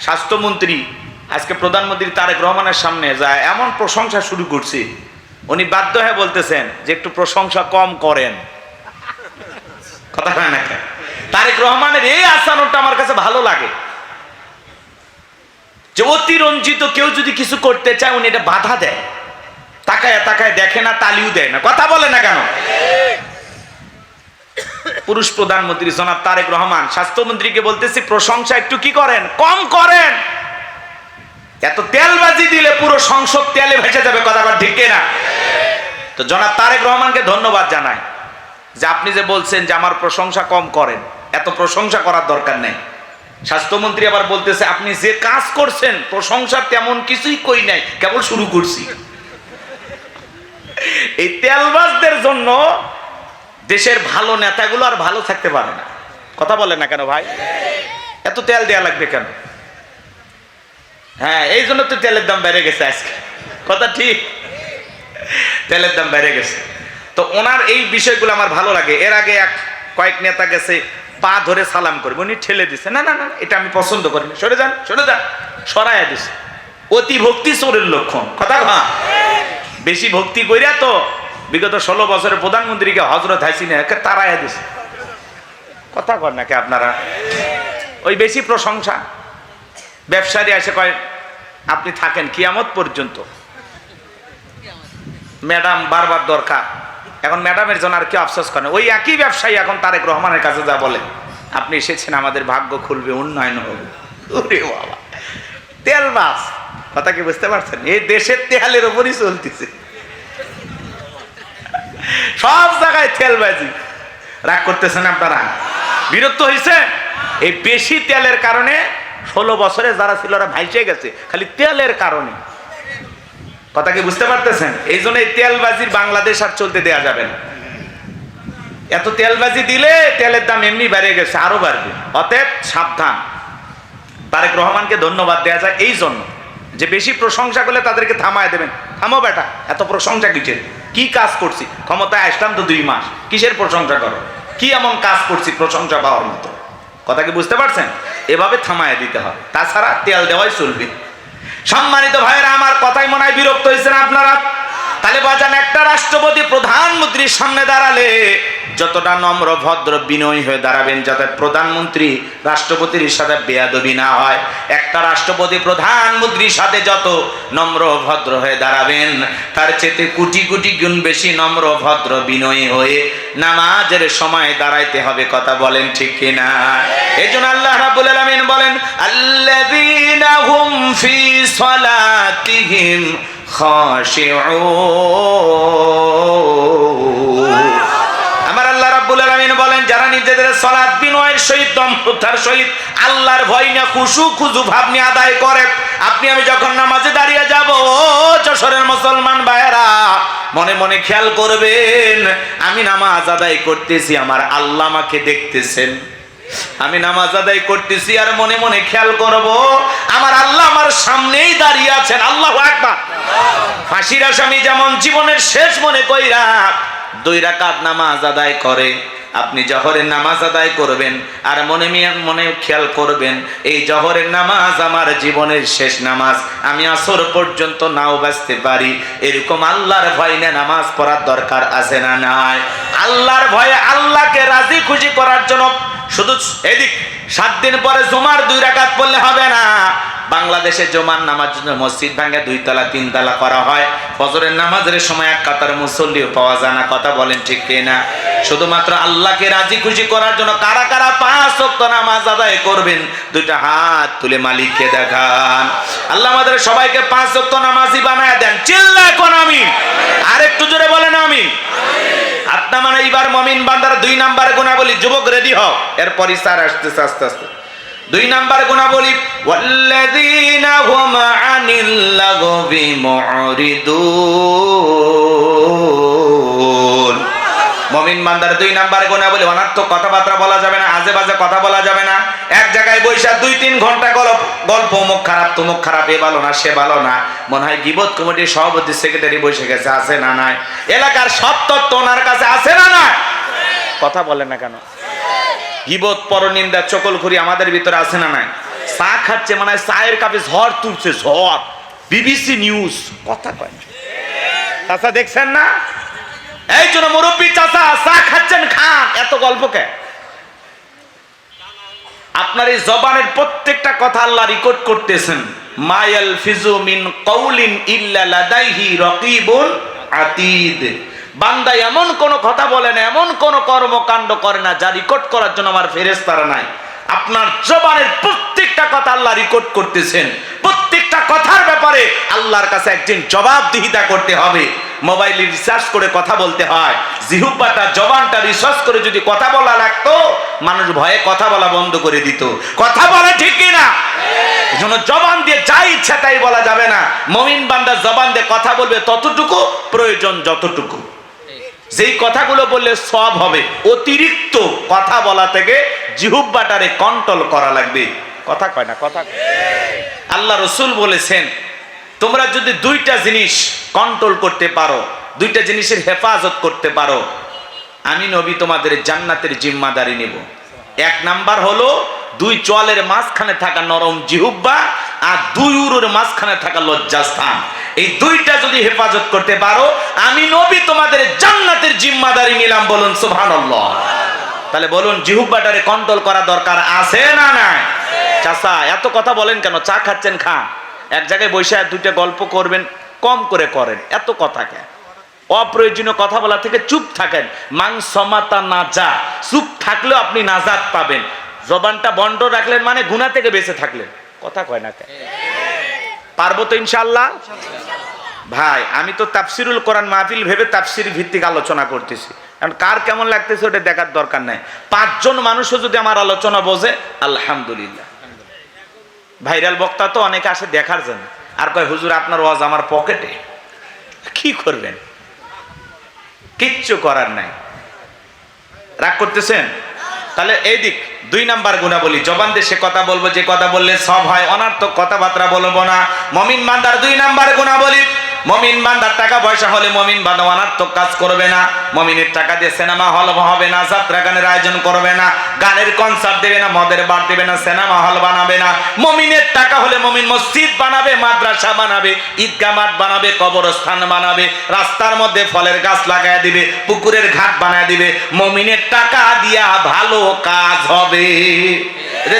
স্বাস্থ্যমন্ত্রী আজকে প্রধানমন্ত্রী তারেক রহমানের সামনে যায় এমন প্রশংসা শুরু করছে, উনি বাধ্য হয়ে বলতেছেন যে একটু প্রশংসা কম করেন। কথা হয় না? তারেক রহমানের এই আচরণটা আমার কাছে ভালো লাগে, যে অতিরঞ্জিত কেউ যদি কিছু করতে চায় উনি এটা বাধা দেয়, তাকায় তাকায় দেখে না, তালিও দেয় না। কথা বলে না কেন? পুরুষ প্রধানমন্ত্রী জনাব তারেক রহমান স্বাস্থ্যমন্ত্রীকে বলতেছি প্রশংসা একটু কি করেন, কম করেন। এত তেলবাজি দিলে পুরো সংসদ তেলে ভেসে যাবে। কথা বল ঠিক না? তো জনাব তারেক রহমানকে ধন্যবাদ জানাই যে আপনি যে বলছেন যে আমার প্রশংসা কম করেন, এত প্রশংসা করার দরকার নেই। স্বাস্থ্যমন্ত্রী আবার বলতেছে আপনি যে কাজ করছেন প্রশংসা তেমন কিছুই কই নাই, কেবল শুরু করছি। এই তেলবাজদের জন্য দেশের ভালো নেতাগুলো আর ভালো থাকতে পারে না। কথা বলে না কেন ভাই? এত তেল দেয়া লাগবে কেন? হ্যাঁ, এই জন্য তো তেলের দাম বেড়ে গেছে আজকে। কথা ঠিক, তেলের দাম বেড়ে গেছে। তো ওনার এই বিষয়গুলো আমার ভালো লাগে। এর আগে কয়েক নেতা গেছে পা ধরে সালাম করবে, উনি ঠেলে দিছে, না না না এটা আমি পছন্দ করি না, সরে যান সরে যান, সরাইয়া দিছে। অতি ভক্তি চোরের লক্ষণ। কথা কা বেশি ভক্তি কইরা তো বিগত 16 বছরের প্রধানমন্ত্রীকে হযরত হাসিনা তারাইয়া দিছে। কথা কর নাকি আপনারা? ওই বেশি প্রশংসা। ব্যবসায়ী এসে কয় আপনি থাকেন কিয়ামত পর্যন্ত, ম্যাডাম বারবার দরকার। এখন ম্যাডামের জন্য আর কি আফসোস করেন? ওই একই ব্যবসায়ী এখন তারেক রহমানের কাছে যা বলে আপনি এসেছেন আমাদের ভাগ্য খুলবে, উন্নয়ন হবে। ওরে বাবা, তেলবাজ। কথা কি বুঝতে পারছেন? এই দেশের তেলের উপরই চলতেছে, সব জায়গায় তেলবাজি। রাগ করতেছেন আপনারা? বিরক্ত হয়েছে? এই বেশি তেলের কারণে 16 বছরে যারা ছিল ওরা ভাইসে গেছে, খালি তেলের কারণে। কথা কি বুঝতে পারতেছেন? এই জন্য এই তেলবাজির বাংলাদেশ আর চলতে দেয়া যাবে না। এত তেলবাজি দিলে তেলের দাম এমনি বেড়ে গেছে, আরো বাড়বে। অতএব সাবধান। তারেক রহমানকে ধন্যবাদ দেয়া যায় এই জন্য যে বেশি প্রশংসা করলে তাদেরকে থামায় দেবেন। থামো বেটা, এত প্রশংসা কিসের? কি কাজ করছি? ক্ষমতায় আসলাম তো 2 মাস, কিসের প্রশংসা করো? কি এমন কাজ করছি প্রশংসা পাওয়ার মতো? কথা কি বুঝতে পারছেন? এভাবে থামায় দিতে হবে, তাছাড়া তেল দেওয়াই চলবে। সম্মানিত ভাইয়েরা, আমার কথাই মনে হয় বিরক্ত হয়েছেন আপনারা। তাহলে বাজান, একটা রাষ্ট্রপতি প্রধানমন্ত্রীর সামনে দাঁড়ালে যতটা নম্র ভদ্র বিনয়ী হয়ে দাঁড়াবেন যাতে প্রধানমন্ত্রী রাষ্ট্রপতির সাথে বেয়াদবি না হয়, একটা রাষ্ট্রপতি প্রধানমন্ত্রীর সাথে যত নম্র ভদ্র হয়ে দাঁড়াবেন তার চেয়ে কোটি কোটি গুণ বেশি নম্র ভদ্র বিনয়ী হয়ে নামাজের সময় দাঁড়াইতে হবে। কথা বলেন ঠিক কিনা? এজন্য আল্লাহ রাব্বুল আলামিন বলেন আল্লাযীনা হুম ফি সালাতিহিম খাশিউন। আমার আল্লাহ রাব্বুল আলামিন বলেন যারা নিজেদের সালাত বিনয়ের সহিত দমতার সহিত আল্লাহর ভয় নিয়ে খুশু খুজু ভাব নিয়ে আদায় করে। আপনি আমি যখন নামাজে দাঁড়িয়ে যাব, যশোরের মুসলমান ভাইয়েরা মনে মনে খেয়াল করবেন আমি নামাজ আদায় করতেছি, আমার আল্লাহ আমাকে দেখতেছেন। আমি নামাজ আদায় করতেছি আর মনে মনে খেয়াল করব আমার আল্লাহ আমার সামনেই দাঁড়িয়ে আছেন। আল্লাহু আকবার। ফাঁসির আসামি যেমন জীবনের শেষ মনে কইরা 2 রাকাত নামাজ আদায় করে, আপনি জহরের নামাজ আদায় করবেন আর মনে মনে খেয়াল করবেন এই জহরের নামাজ আমার জীবনের শেষ নামাজ, আমি আসর পর্যন্ত নাও বাঁচতে পারি। এরকম আল্লাহর ভয় নিয়ে নামাজ পড়ার দরকার আছে না নাই? আল্লাহর ভয়ে আল্লাহকে রাজি খুশি করার জন্য শুধু এদিক 7 দিন পরে জুমার 2 রাকাত পড়লে হবে না। বাংলাদেশে জুমার নামাজ জন্য মসজিদ ভাঙে 2 তলা 3 তলা করা হয়। ফজরের নামাজের সময় 1 কাতার মুসল্লিও পাওয়া যায় না। কথা বলেন ঠিক কিনা? শুধুমাত্র আল্লাহকে রাজি খুশি করার জন্য কারা কারা 5 ওয়াক্ত নামাজ আদায় করবেন? 2টা হাত তুলে মালিককে দেখান। আল্লাহ আমাদের সবাইকে 5 ওয়াক্ত নামাজি বানায় দেন। চিল্লা কোন আমিন। আর একটু জোরে বলেন আমিন। আপনার মানে এবার মুমিন বান্দার 2 নাম্বার গুণাবলী। যুবক রেডি হও, এরপর ইসার আসতেছে আস্তে আস্তে। 2 নাম্বার গুণাবলী ওয়াল্লাযীনা হুম আনিল লাগবি মুরিদুন। মুমিন বান্দার 2 নাম্বার গুণাবলী অনর্থক কথাবার্তা বলা যাবে না, আজে বাজে কথা বলা যাবে না। এক জায়গায় বৈশা 2-3 ঘন্টা গল্প, মুখ খারাপ তুমুক খারাপ, এ ভালো না সে ভালো না। মনে হয় গীবত কমিটির সভাপতি সেক্রেটারি বসে গেছে, আছে না নাই? এলাকার সব তত্ত্ব ওনার কাছে আছে না নাই? কথা বলে না কেন? গীবত পরনিন্দা চকলখুরি আমাদের ভিতরে আছে না নাই? চা খাচ্ছে মানে চায়ের কাপে ঝড় তুলছে, ঝড়। বিবিসি নিউজ, কথা কয় চাচা, দেখছেন না? এই জন্য মুরব্বী চাচা চা খাচ্ছেন, খান, এত গল্প কে? আপনার এই জবানের প্রত্যেকটা কথা আল্লাহ রেকর্ড করতেছেন। মায়াল ফিজু মিন কওলিন ইল্লা লাদাইহি রাকিবুন আতীদ। বান্দা এমন কোন কথা বলে না, এমন কোন কর্মকাণ্ড করে না যা রেকর্ড করার জন্য আমার ফেরেশতারা নাই। আপনার জবানের প্রত্যেকটা কথা আল্লাহ রেকর্ড করতেছেন। প্রত্যেকটা কথার ব্যাপারে আল্লাহর কাছে একদিন জবাবদিহিতা করতে হবে। মোবাইলে রিসার্চ করে কথা বলতে হয়। জিহ্বাটা, জবানটা রিসার্চ করে যদি কথা বলা লাগতো, মানুষ ভয়ে কথা বলা বন্ধ করে দিত। কথা বলে ঠিক কিনা? এজন্য জবান দিয়ে যা ইচ্ছা তাই বলা যাবে না। মুমিন বান্দা জবান দিয়ে কথা বলবে ততটুকু, প্রয়োজন যতটুকু। যেই কথাগুলো বললে সব হবে, অতিরিক্ত কথা বলা থেকে জিহ্বাটারে কন্ট্রোল করা লাগবে। কথা কয় না? কথা। আল্লাহ রাসূল বলেছেন, তোমরা যদি দুইটা জিনিস কন্ট্রোল করতে পারো, দুইটা জিনিসের হেফাজত করতে পারো, আমি নবী তোমাদের জান্নাতের জিম্মাদারি নেব। এক নাম্বার হলো দুই চোয়ালের মাঝখানে থাকা নরম জিহ্বা, আর দুই উরুর মাঝখানে থাকা লজ্জাস্থান। এই দুইটা যদি হেফাজত করতে পারো, আমি নবী তোমাদের জান্নাতের জিম্মাদারি নিলাম। বলুন সুবহানাল্লাহ। তাহলে বলুন, জিহ্বাটারে কন্ট্রোল করা দরকার আছে না নাই? চাচা এত কথা বলেন কেন? চা খাচ্ছেন, খান। এক জায়গায় বসে দুইটা গল্প করবেন, কম করে করেন, এত কথা কেন? অপ্রয়োজনীয় কথা বলা থেকে চুপ থাকেন। মাংসমাতা নাজা, চুপ থাকলেও আপনি নাজাত পাবেন। জবানটা বন্ধ রাখলেন মানে গুনাহ থেকে বেঁচে থাকলেন। কথা কয় না কেন? পারবো তো ইনশাআল্লাহ? ভাই আমি তো তাফসিরুল কোরআন মাহফিল ভেবে তাফসির ভিত্তিক আলোচনা করতেছি। কারণ কার কেমন লাগতেছে ওটা দেখার দরকার নাই। 5 জন মানুষও যদি আমার আলোচনা বোঝে, আলহামদুলিল্লাহ। ভাইরাল বক্তা তো অনেকে আসে দেখার জন্য, আর কয় হুজুর আপনার ওয়াজ আমার পকেটে। কি করবেন? কিচ্ছু করার নাই। রাগ করতেছেন? তাহলে এই দিক 2 নাম্বার গুণাবলী, জবান দিয়ে সে কথা বলবো যে কথা বললে সব হয়, অনার্থক কথাবার্তা বলবো না। মুমিন বান্দার 2 নাম্বার গুণাবলী, মুমিন বান্দার টাকা পয়সা হলে মুমিন বান্দা অনার্থক কাজ করবে না। মুমিনের টাকা দিয়ে সিনেমা হল হবে না, যাত্রা গানের আয়োজন করবে না, গানের কনসার্ট দেবে না, মদের বার দেবে না, সিনেমা হল বানাবে না। মুমিনের টাকা হলে মুমিন মসজিদ বানাবে, মাদ্রাসা বানাবে, ঈদগাহ মাঠ বানাবে, কবরস্থান বানাবে, রাস্তার মধ্যে ফলের গাছ লাগায় দিবে, পুকুরের ঘাট বানায় দিবে। মুমিনের টাকা দিয়া ভালো কাজ হবে।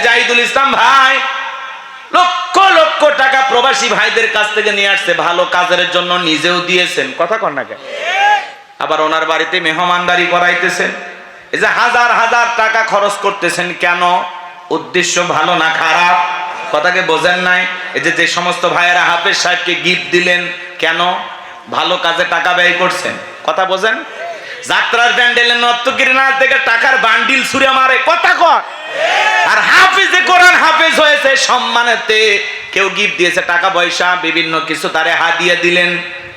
জাহিদুল ইসলাম ভাই লক্ষ লক্ষ টাকা প্রবাসী ভাইদের কাছ থেকে নিয়ে আসছে, ভালো কাজের জন্য, নিজেও দিয়েছেন। কথা কন না কেন? আবার ওনার বাড়িতে মেহমানদারি করাইতেছেন। এই যে হাজার হাজার টাকা খরচ করতেছেন, কেন? উদ্দেশ্য ভালো না খারাপ? কথাকে বোঝেন নাই? এই যে সমস্ত ভাইয়েরা হাফেজ সাহেবকে গিফট দিলেন, কেন? ভালো কাজে টাকা ব্যয় করছেন। কথা বোঝেন? যাত্রার প্যান্ডেলে নর্তকীর নাচ থেকে টাকার বান্ডিল ছুঁড়ে মারে। কথা কয়? আর হাফিজে কোরআন হাফেজ হয়েছে সম্মানেতে, কেউ গিফট দিয়েছে টাকা পয়সা, বিভিন্ন কিছু তারে হাদিয়া দিলেন,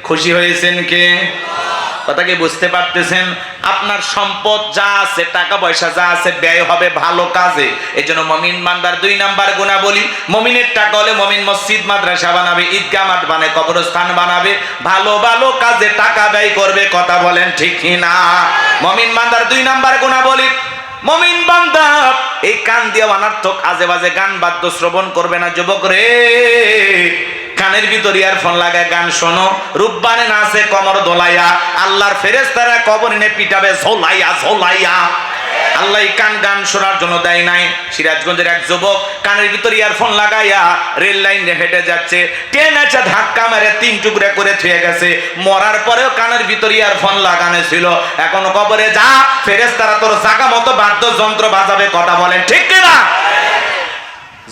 খুশি হয়েছেন কে? কথা কি বুঝতে পারতেছেন? আপনার সম্পদ যা আছে, টাকা পয়সা যা আছে, ব্যয় হবে ভালো কাজে। এই জন্য মুমিন বান্দার 2 নাম্বার গুণাবলী, মুমিনের টাকা হলে মুমিন মসজিদ মাদ্রাসা বানাবে, ঈদগাহ মাঠ বানাবে, কবরস্থান বানাবে, ভালো ভালো কাজে টাকা ব্যয় করবে। কথা বলেন ঠিক কিনা? মুমিন বান্দার 2 নাম্বার গুণাবলী, মুমিন বান্দা এই কান দিয়ে অনার্থক আজে বাজে গান বাদ্য শ্রবণ করবে না। যুবক রে, কানের ভিতর ইয়ারফোন লাগায় গান শোনো, রূপবানে নাচে কমর দোলাইয়া, আল্লাহর ফেরেশতারা কবর এনে পিটাবে ঝোলাইয়া ঝোলাইয়া। আল্লাহ কান গান শোনার জন্য দেয় নাই। সিরাজগঞ্জের এক যুবক কানের ভিতর ইয়ারফোন লাগাইয়া রেল লাইনে হেঁটে যাচ্ছে, ট্রেন এসে ধাক্কা মেরে 3 টুকরা করে থুয়ে গেছে। মরার পরেও কানের ভিতর ইয়ারফোন লাগানো ছিল। এখন কবরে যা, ফেরেশতারা তোর জায়গা মতো বাদ্যযন্ত্র বাজাবে। কথা বলেন ঠিক কিনা?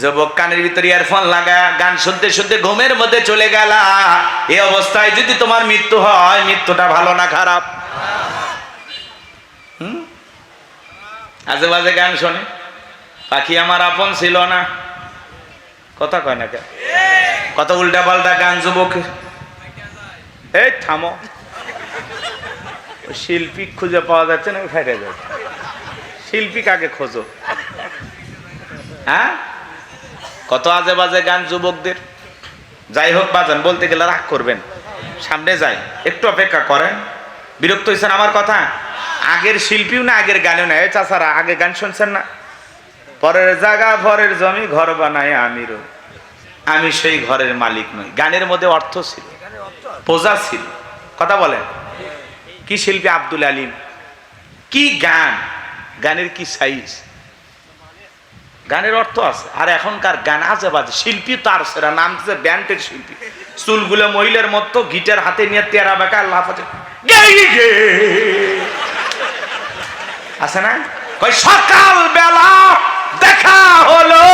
যুবক কানের ভিতর ইয়ারফোন লাগা গান শুনতে শুনতে ঘুমের মধ্যে চলে গেলা। এই অবস্থায় যদি তোমার মৃত্যু হয়, মৃত্যুটা ভালো না খারাপ? আজে বাজে গান শোনে, পাখি আমার আপন ছিল না। কথা কয় না কেন? কত উল্টা পাল্টা গান যুবক। এই থামো, শিল্পী খুঁজে পাওয়া যাচ্ছে না, ফেটে যাচ্ছে। শিল্পী কাকে খোঁজো? হ্যাঁ, কত আজে বাজে গান যুবকদের। যাই হোক বাজান, বলতে গেলে রাগ করবেন, সামনে যাই, একটু অপেক্ষা করেন। বিরক্ত হয়েছেন আমার কথা? আগের শিল্পীও না, আগের গানেও না। এই চাচারা আগে গান শুনছেন না? পরের জায়গা পরের জমি ঘর বানায় আমিরও, আমি সেই ঘরের মালিক নই। গানের মধ্যে অর্থ ছিল, প্রজা ছিল। কথা বলেন, কি শিল্পী আব্দুল আলিম, কি গান, গানের কি সাইজ, গানের অর্থ আছে। আর এখনকার গান আজে বাজে, শিল্পী তার সেরা নাম দিচ্ছে ব্যান্ডের শিল্পী। চুলগুলো মহিলার মতো, গিটার হাতে নিয়ে তেরা বেকা লাফাচ্ছে আছে না? কই সকাল বেলা দেখা হলো,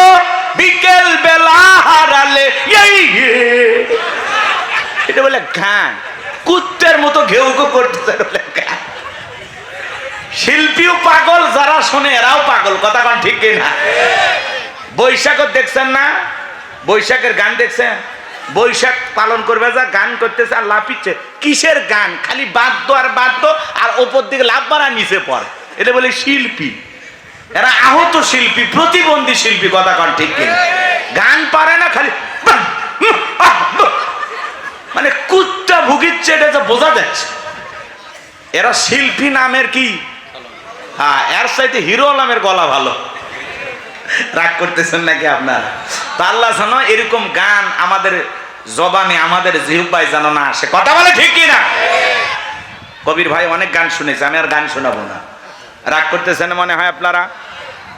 বিকেল বেলা হারালে, এটা বলে গান। কুত্তের মতো ঘেউ ঘেউ করতেছে বলে গান। শিল্পীও পাগল, যারা শোনে এরাও পাগল। কথা কোন ঠিক কিনা? বৈশাখও দেখছেন না? বৈশাখের গান দেখছেন? বৈশাখ পালন করবে যা গান করতেছে আর লাফিচ্ছে। কিসের গান? খালি বাদ্য আর বাদ্য, আর ওপর দিকে লাভ মারা নিচে পড়ে। এটা বলে শিল্পী। এরা আহত শিল্পী, প্রতিবন্ধী শিল্পী। কথা কোন ঠিক কিনা? গান পারে না, খালি মানে কুত্তা ভুগিচ্ছে, এটা তো বোঝা যাচ্ছে। এরা শিল্পী নামের কি? হ্যাঁ, এর চাইতে হিরো আলমের গলা ভালো। রাগ করতেছেন নাকি আপনারা? তা আল্লাহ জানো এরকম গান আমাদের জবানে, আমাদের জিহ্বায় যেন না আসে। কথা বলে ঠিক কিনা? কবির ভাই অনেক গান শুনেছে, আমি আর গান শোনাবো না। রাগ করতেছেন মনে হয় আপনারা?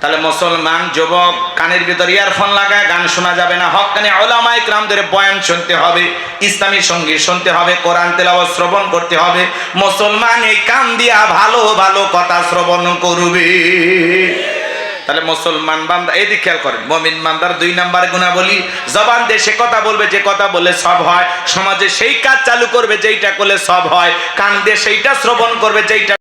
তাহলে মুসলমান যুবক কানের ভিতর ইয়ারফোন লাগায় গান শোনা যাবে না। হক্কানি উলামায়ে কিরামদের বয়ান শুনতে হবে, ইসলামী সঙ্গীত শুনতে হবে, কোরআন তেলাওয়াত শ্রবণ করতে হবে। মুসলমান এই কান দিয়া ভালো ভালো কথা শ্রবণ করবে। তাহলে মুসলমান বান্দা, এদিকে খেয়াল করেন, মুমিন বান্দার 2 নাম্বার গুণাবলী, জবান দিয়ে সে কথা বলবে যে কথা বলে সব হয়, সমাজে সেই কাজ চালু করবে যেইটা করলে সব হয়, কান দিয়ে সেইটা শ্রবণ করবে যেইটা